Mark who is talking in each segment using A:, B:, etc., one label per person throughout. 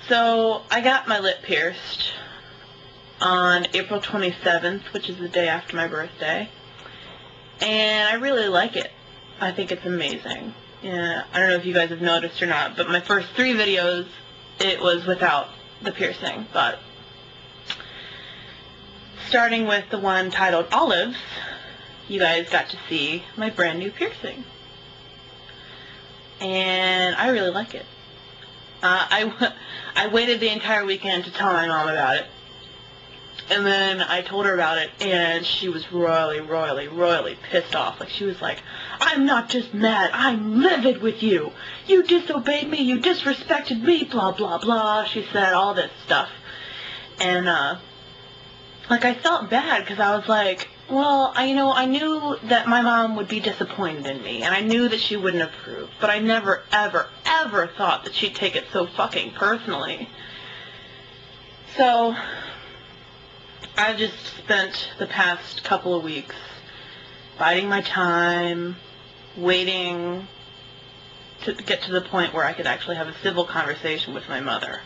A: So I got my lip pierced on April 27th, which is the day after my birthday, and I really like it. I think it's amazing. Yeah, I don't know if you guys have noticed or not, but my first 3 videos, it was without the piercing, but starting with the one titled Olives, you guys got to see my brand new piercing, and I really like it. I waited the entire weekend to tell my mom about it, and then I told her about it, and she was royally pissed off. Like, she was like, "I'm not just mad, I'm livid with you. You disobeyed me, you disrespected me, blah, blah, blah." She said all this stuff. And, like, I felt bad, because I was like, well, I knew that my mom would be disappointed in me, and I knew that she wouldn't approve, but I never, ever thought that she'd take it so fucking personally. So I've just spent the past couple of weeks biding my time, waiting to get to the point where I could actually have a civil conversation with my mother.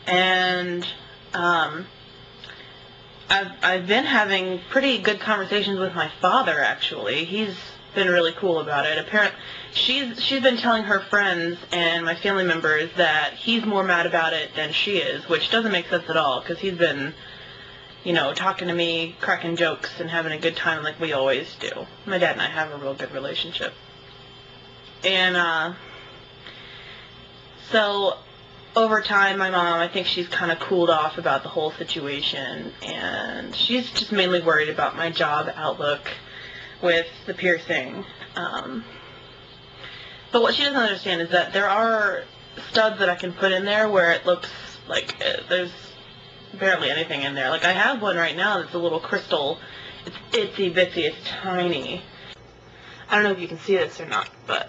A: And I've been having pretty good conversations with my father, actually. He's been really cool about it. Apparently, she's been telling her friends and my family members that he's more mad about it than she is, which doesn't make sense at all, because he's been, talking to me, cracking jokes, and having a good time like we always do. My dad and I have a real good relationship. And, so over time, my mom, I think she's kind of cooled off about the whole situation, and she's just mainly worried about my job outlook with the piercing. But what she doesn't understand is that there are studs that I can put in there where it looks like there's barely anything in there. Like, I have one right now that's a little crystal. It's itsy bitsy, it's tiny. I don't know if you can see this or not, but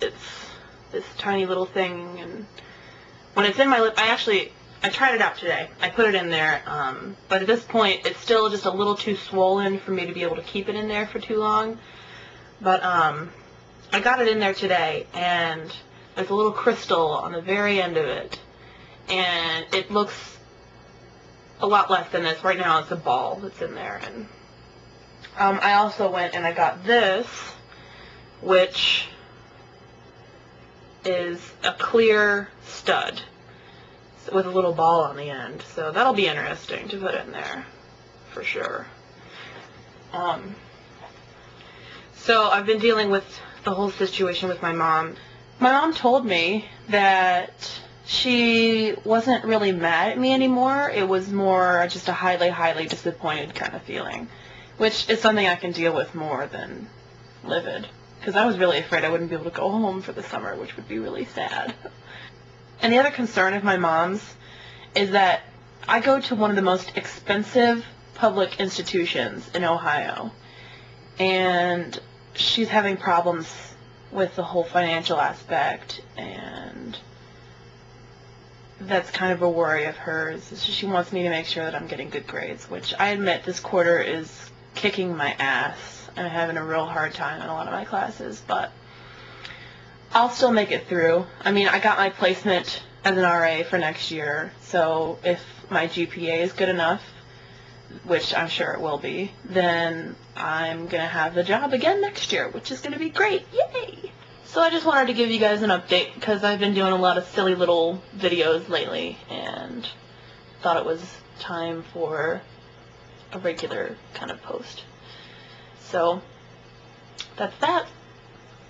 A: it's this tiny little thing, and when it's in my lip, I tried it out today. I put it in there, but at this point, it's still just a little too swollen for me to be able to keep it in there for too long. But I got it in there today, and there's a little crystal on the very end of it, and it looks a lot less than this. Right now, it's a ball that's in there. And I also went and I got this, which is a clear stud with a little ball on the end, so that'll be interesting to put in there for sure. So I've been dealing with the whole situation with my mom. My mom told me that she wasn't really mad at me anymore. It was more just a highly disappointed kind of feeling, which is something I can deal with more than livid, because I was really afraid I wouldn't be able to go home for the summer, which would be really sad. And the other concern of my mom's is that I go to one of the most expensive public institutions in Ohio, and she's having problems with the whole financial aspect, and that's kind of a worry of hers. She wants me to make sure that I'm getting good grades, which I admit this quarter is kicking my ass. I'm having a real hard time in a lot of my classes, but I'll still make it through. I mean, I got my placement as an RA for next year, so if my GPA is good enough, which I'm sure it will be, then I'm going to have the job again next year, which is going to be great. Yay! So I just wanted to give you guys an update, because I've been doing a lot of silly little videos lately, and thought it was time for a regular kind of post. So that's that.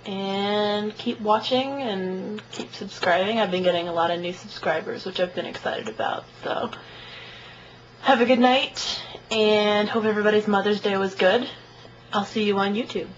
A: And keep watching and keep subscribing. I've been getting a lot of new subscribers, which I've been excited about. So have a good night, and hope everybody's Mother's Day was good. I'll see you on YouTube.